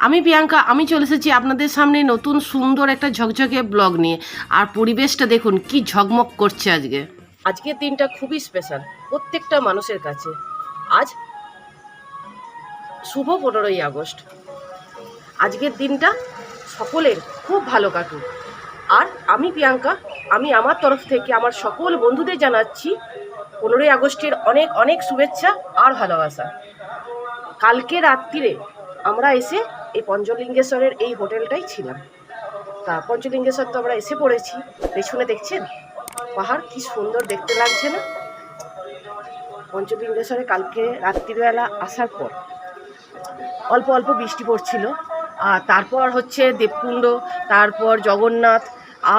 আমি প্রিয়াঙ্কা, আমি চলে এসেছি আপনাদের সামনে নতুন সুন্দর একটা ঝকঝকে ব্লগ নিয়ে। আর পরিবেশটা দেখুন কি ঝকমক করছে আজকে। আজকের দিনটা খুবই স্পেশাল প্রত্যেকটা মানুষের কাছে। আজ শুভ 15ই আগস্ট। আজকের দিনটা সকলের খুব ভালো কাটুক। আর আমি প্রিয়াঙ্কা, আমি আমার তরফ থেকে আমার সকল বন্ধুদের জানাচ্ছি 15ই আগস্টের অনেক অনেক শুভেচ্ছা আর ভালোবাসা। কালকে রাত্রিরে আমরা এসে এই পঞ্চলিঙ্গেশ্বরের এই হোটেলটাই ছিলাম। তা পঞ্চলিঙ্গেশ্বর তো আমরা এসে পড়েছি। পেছনে দেখছেন পাহাড়, কি সুন্দর দেখতে লাগছে না? পঞ্চলিঙ্গেশ্বরে কালকে রাত্রিবেলা আসার পর অল্প অল্প বৃষ্টি পড়ছিল। আর তারপর হচ্ছে দেবকুণ্ড, তারপর জগন্নাথ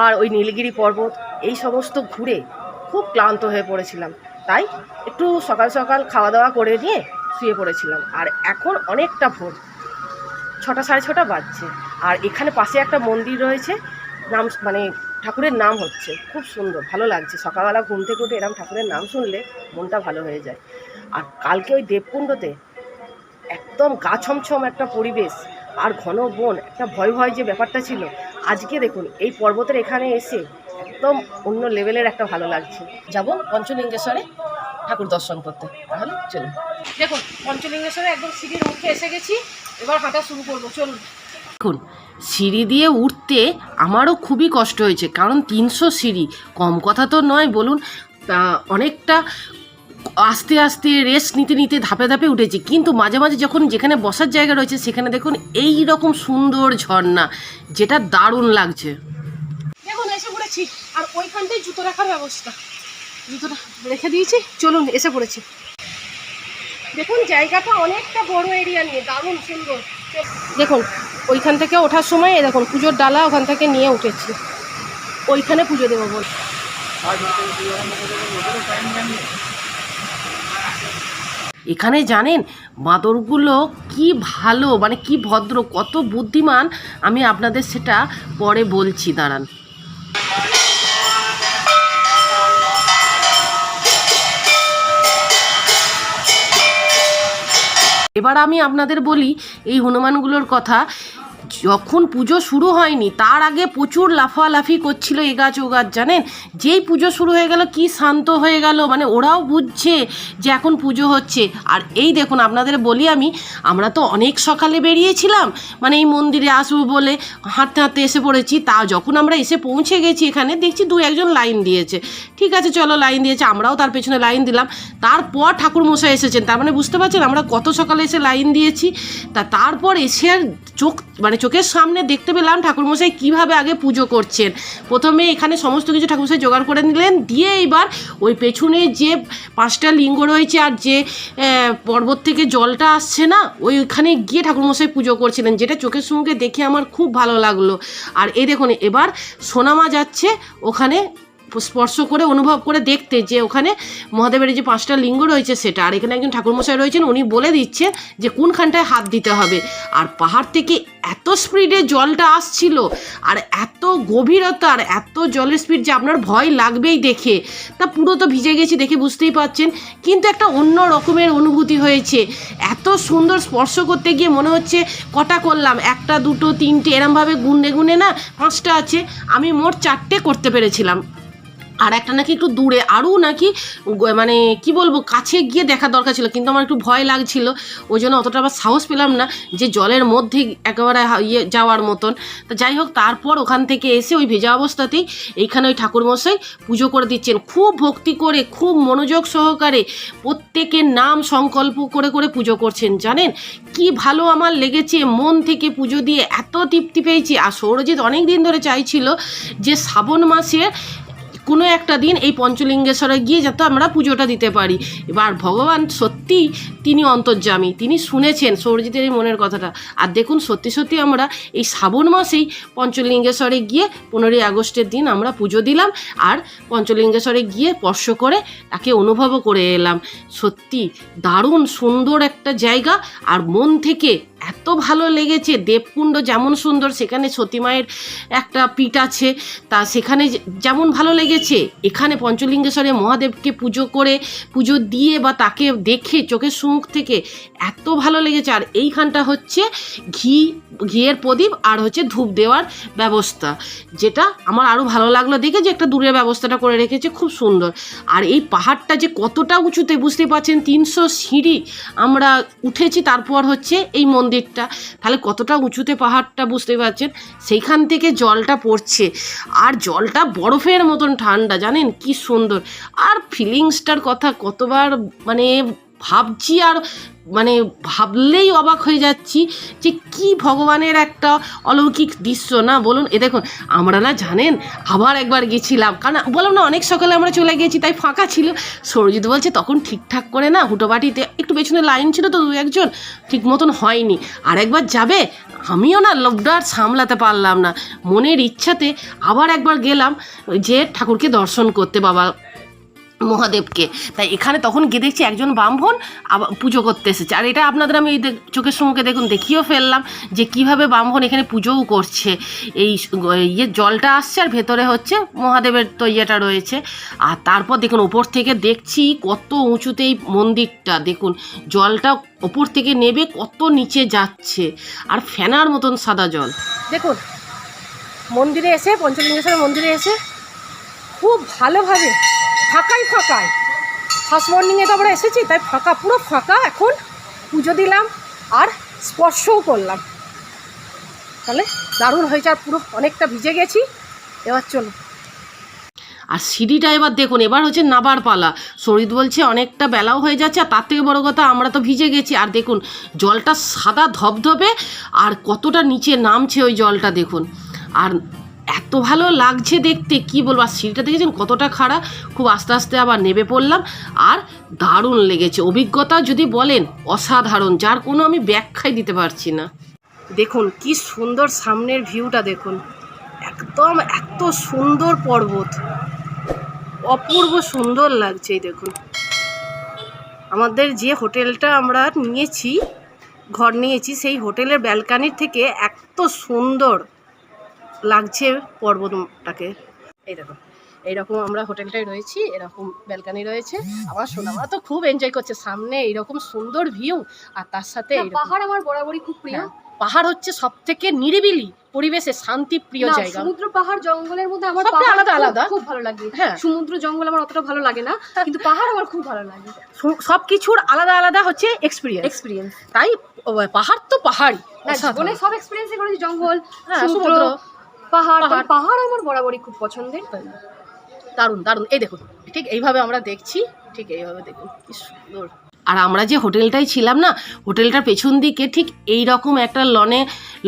আর ওই নীলগিরি পর্বত, এই সমস্ত ঘুরে খুব ক্লান্ত হয়ে পড়েছিলাম। তাই একটু সকাল সকাল খাওয়া দাওয়া করে নিয়ে শুয়ে পড়েছিলাম। আর এখন অনেকটা ভোর, 6টা সাড়ে 6টা বাজছে। আর এখানে পাশে একটা মন্দির রয়েছে, নাম মানে ঠাকুরের নাম হচ্ছে, খুব সুন্দর ভালো লাগছে। সকালবেলা ঘুম থেকে উঠে এরকম ঠাকুরের নাম শুনলে মনটা ভালো হয়ে যায়। আর কালকে ওই দেবকুণ্ডতে একদম গা ছমছম একটা পরিবেশ আর ঘন বন, একটা ভয় ভয় যে ব্যাপারটা ছিল, আজকে দেখুন এই পর্বতের এখানে এসে একদম অন্য লেভেলের একটা ভালো লাগছে। যাব পঞ্চলিঙ্গেশ্বরে ঠাকুর দর্শন করতে, তাহলে চলুন। দেখুন পঞ্চলিঙ্গেশ্বরে একদম সিঁড়ির মুখে এসে গেছি, এবার হাঁটা শুরু করবো, চলুন। দেখুন সিঁড়ি দিয়ে উঠতে আমারও খুবই কষ্ট হয়েছে, কারণ 300 সিঁড়ি কম কথা তো নয় বলুন। অনেকটা আস্তে আস্তে রেস্ট নিতে নিতে ধাপে ধাপে উঠেছি, কিন্তু মাঝে মাঝে যখন যেখানে বসার জায়গা রয়েছে সেখানে দেখুন এই রকম সুন্দর ঝর্ণা, যেটা দারুণ লাগছে। দেখুন এসে পড়েছি, আর ওইখানটাই জুতো রাখার ব্যবস্থা, জুতোটা রেখে দিয়েছি, চলুন এসে পড়েছি। দেখুন জায়গাটা অনেকটা বড় এরিয়া নিয়ে, দারুণ সুন্দর। দেখুন ওইখান থেকে ওঠার সময় দেখুন পুজোর ডালা ওখান থেকে নিয়ে উঠেছি, ওইখানে পুজো দেবো বল। এখানে জানেন বাঁদরগুলো কি ভালো, মানে কি ভদ্র, কত বুদ্ধিমান, আমি আপনাদের সেটা পরে বলছি, দাঁড়ান। এবার আমি আপনাদের বলি এই হনুমানগুলোর কথা। যখন পুজো শুরু হয়নি তার আগে প্রচুর লাফালাফি করছিল এ গাছ ও গাছ, জানেন। যেই পুজো শুরু হয়ে গেল কি শান্ত হয়ে গেল, মানে ওরাও বুঝছে যে এখন পুজো হচ্ছে। আর এই দেখুন আপনাদের বলি আমরা তো অনেক সকালে বেরিয়েছিলাম, মানে এই মন্দিরে আসবো বলে হাঁটতে হাঁটতে এসে পড়েছি। তা যখন আমরা এসে পৌঁছে গেছি এখানে দেখছি 2-1 লাইন দিয়েছে, ঠিক আছে চলো লাইন দিয়েছে, আমরাও তার পেছনে লাইন দিলাম। তারপর ঠাকুরমশাই এসেছেন, তার মানে বুঝতে পারছেন আমরা কত সকালে এসে লাইন দিয়েছি। তারপর এসে আর চোখের সামনে দেখতে পেলাম ঠাকুরমশাই কীভাবে আগে পুজো করছেন। প্রথমে এখানে সমস্ত কিছু ঠাকুরমশাই জোগাড় করে নিলেন, দিয়ে এইবার ওই পেছনে যে 5টা লিঙ্গ রয়েছে আর যে পর্বত থেকে জলটা আসছে না, ওইখানে গিয়ে ঠাকুরমশাই পুজো করছিলেন, যেটা চোখের সঙ্গে দেখে আমার খুব ভালো লাগলো। আর এই দেখুন এবার সোনামা যাচ্ছে ওখানে স্পর্শ করে অনুভব করে দেখতে, যে ওখানে মহাদেবের যে 5টা লিঙ্গ রয়েছে সেটা। আর এখানে একজন ঠাকুরমশাই রয়েছেন, উনি বলে দিচ্ছেন যে কোনখানটায় হাত দিতে হবে। আর পাহাড় থেকে এত স্পিডে জলটা আসছিল, আর এত গভীরতা, আর এত জলের স্পিড যে আপনার ভয় লাগবেই দেখে। তা পুরো তো ভিজে গেছি দেখে বুঝতেই পারছেন, কিন্তু একটা অন্য রকমের অনুভূতি হয়েছে। এত সুন্দর স্পর্শ করতে গিয়ে মনে হচ্ছে কটা করলাম, 1, 2, 3টে এরমভাবে গুনে গুনে না 5টা আছে, আমি মোট 4টে করতে পেরেছিলাম। আর একটা নাকি একটু দূরে, আরও নাকি মানে কি বলবো কাছে গিয়ে দেখার দরকার ছিল, কিন্তু আমার একটু ভয় লাগছিল, ওই জন্য অতটা আবার সাহস পেলাম না যে জলের মধ্যে একেবারে যাওয়ার মতন। তা যাই হোক, তারপর ওখান থেকে এসে ওই ভেজা অবস্থাতেই এইখানে ওই ঠাকুরমশাই পুজো করে দিচ্ছেন, খুব ভক্তি করে খুব মনোযোগ সহকারে প্রত্যেকের নাম সংকল্প করে করে পুজো করছেন। জানেন কি ভালো আমার লেগেছে, মন থেকে পুজো দিয়ে এত তৃপ্তি পেয়েছি। আর সৌরজিৎ অনেক দিন ধরে চাইছিল যে শ্রাবণ মাসের কোনো একটা দিন এই পঞ্চলিঙ্গেশ্বরে গিয়ে যাতে আমরা পুজোটা দিতে পারি। এবার ভগবান সত্যি তিনি অন্তর্যামী, তিনি শুনেছেন সৌরজিতের এই মনের কথাটা। আর দেখুন সত্যি সত্যি আমরা এই শ্রাবণ মাসেই পঞ্চলিঙ্গেশ্বরে গিয়ে 15ই আগস্টের দিন আমরা পুজো দিলাম, আর পঞ্চলিঙ্গেশ্বরে গিয়ে স্পর্শ করে তাকে অনুভবও করে এলাম। সত্যি দারুণ সুন্দর একটা জায়গা, আর মন থেকে এত ভালো লেগেছে। দেবকুণ্ড যেমন সুন্দর, সেখানে সতী মায়ের একটা পীঠ আছে, তা সেখানে যেমন ভালো লেগেছে, এখানে পঞ্চলিঙ্গেশ্বরে মহাদেবকে পুজো দিয়ে বা তাকে দেখে চোখের সুমুখ থেকে এত ভালো লেগেছে। আর এইখানটা হচ্ছে ঘিয়ের প্রদীপ আর হচ্ছে ধূপ দেওয়ার ব্যবস্থা, যেটা আমার আরও ভালো লাগলো দেখে, যে একটা দূরের ব্যবস্থাটা করে রেখেছে, খুব সুন্দর। আর এই পাহাড়টা যে কতটা উঁচুতে বুঝতে পারছেন, 300 সিঁড়ি আমরা উঠেছি, তারপর হচ্ছে এই মন্দিরটা, তাহলে কতটা উঁচুতে পাহাড়টা বুঝতে পারছেন। সেইখান থেকে জলটা পড়ছে, আর জলটা বরফের মতন ঠান্ডা, জানেন কি সুন্দর। আর ফিলিংসটার কথা কতবার মানে ভাবছি, আর মানে ভাবলেই অবাক হয়ে যাচ্ছি যে কি ভগবানের একটা অলৌকিক দৃশ্য না, বলুন। এ দেখুন, আমরা না জানেন আবার একবার গেছিলাম, কারণ বললাম না অনেক সকালে আমরা চলে গেছি, তাই ফাঁকা ছিল। সৌরজিৎ বলছে তখন ঠিকঠাক করে না হুটোবাটিতে একটু পেছনে লাইন ছিল তো, 2-1 ঠিক মতন হয়নি, আর একবার যাবে। আমিও না লোভটা আর সামলাতে পারলাম না, মনের ইচ্ছাতে আবার একবার গেলাম যে ঠাকুরকে দর্শন করতে, বাবা মহাদেবকে। তাই এখানে তখন গিয়ে দেখছি একজন ব্রাহ্মণ আবার পুজো করতে এসেছে, আর এটা আপনাদের আমি চোখের সম্মুখে দেখিয়েও ফেললাম যে কিভাবে ব্রাহ্মণ এখানে পুজোও করছে। এই জলটা আসছে, আর ভেতরে হচ্ছে মহাদেবের তো ইয়েটা রয়েছে। আর তারপর দেখুন ওপর থেকে দেখছি কত উঁচুতে এই মন্দিরটা, দেখুন জলটা ওপর থেকে নেবে কত নিচে যাচ্ছে, আর ফেনার মতন সাদা জল। দেখুন মন্দিরে এসে, পঞ্চলিঙ্গেশ্বর মন্দিরে এসে খুব ভালোভাবে ফাঁকাই ফার্স্ট মর্নিংয়ে তো আমরা এসেছি, তাই ফাঁকা, পুরো ফাঁকা। এখন পুজো দিলাম আর স্পর্শও করলাম, তাহলে দারুণ হয়েছে। আর পুরো অনেকটা ভিজে গেছি, এবার চলো। আর সিঁড়িটা এবার দেখুন, এবার হচ্ছে নাবার পালা। শরীর বলছে অনেকটা বেলাও হয়ে যাচ্ছে, আর তার থেকে বড় কথা আমরা তো ভিজে গেছি। আর দেখুন জলটা সাদা ধবধবে, আর কতটা নিচে নামছে ওই জলটা দেখুন, আর এত ভালো লাগছে দেখতে, কি বলবো। আর সিঁড়িটা দেখেছেন কতটা খাড়া, খুব আস্তে আস্তে আবার নেমে পড়লাম, আর দারুণ লেগেছে। অভিজ্ঞতা যদি বলেন অসাধারণ, যার কোনো আমি ব্যাখ্যাই দিতে পারছি না। দেখুন কি সুন্দর সামনের ভিউটা, দেখুন একদম এত সুন্দর পর্বত, অপূর্ব সুন্দর লাগছে। এই দেখুন আমাদের যে হোটেলটা আমরা নিয়েছি, ঘর নিয়েছি, সেই হোটেলের ব্যালকানির থেকে এত সুন্দর লাগছে পর্বতটাকে। এই দেখো এইরকম আমরা হোটেলটায় রয়েছি, এরকম ব্যালকানি রয়েছে। আমার সোনামা তো খুব এনজয় করছে, সামনে এইরকম সুন্দর ভিউ, আর তার সাথে পাহাড় আমার বরাবরই খুব প্রিয়। পাহাড় হচ্ছে সব থেকে নিরিবিলি পরিবেশে শান্তি প্রিয় জায়গা। সমুদ্র পাহাড় জঙ্গলের মধ্যে আমার আলাদা আলাদা খুব ভালো লাগে। হ্যাঁ, সমুদ্র জঙ্গল আমার অতটা ভালো লাগে না, কিন্তু পাহাড় আমার খুব ভালো লাগে। সবকিছুর আলাদা আলাদা হচ্ছে এক্সপিরিয়েন্স। তাই পাহাড় তো পাহাড়ই, জীবনে সব এক্সপিরিয়েন্সই করেছি, জঙ্গল, সমুদ্র, পাহাড় আমার বরাবরই খুব পছন্দের। দারুণ দারুণ। এই দেখুন ঠিক এইভাবে আমরা দেখছি, ঠিক এইভাবে দেখুন কি সুন্দর। আর আমরা যে হোটেলটায় ছিলাম না, হোটেলটার পেছন দিকে ঠিক এই রকম একটা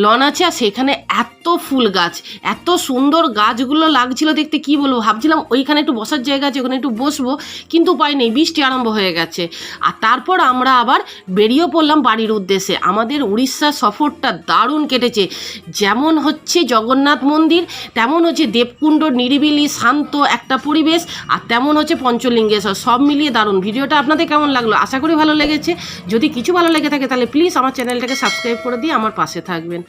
লন আছে, আর সেখানে এত ফুল গাছ, এত সুন্দর গাছগুলো লাগছিল দেখতে, কি বলবো। ভাবছিলাম ওইখানে একটু বসার জায়গা আছে, ওখানে একটু বসবো, কিন্তু উপায় নেই, বৃষ্টি আরম্ভ হয়ে গেছে। আর তারপর আমরা আবার বেরিয়ে পড়লাম বাড়ির উদ্দেশ্যে। আমাদের উড়িষ্যা সফরটা দারুণ কেটেছে। যেমন হচ্ছে জগন্নাথ মন্দির, তেমন হচ্ছে দেবকুণ্ড, নিরিবিলি শান্ত একটা পরিবেশ, আর তেমন হচ্ছে পঞ্চলিঙ্গেশ্বর, সব মিলিয়ে দারুণ। ভিডিওটা আপনাদের কেমন লাগলো? আশা করি ভালো লেগেছে। যদি কিছু ভালো লেগে থাকে তাহলে প্লিজ আমার চ্যানেলটাকে সাবস্ক্রাইব করে দিয়ে আমার পাশে থাকবেন।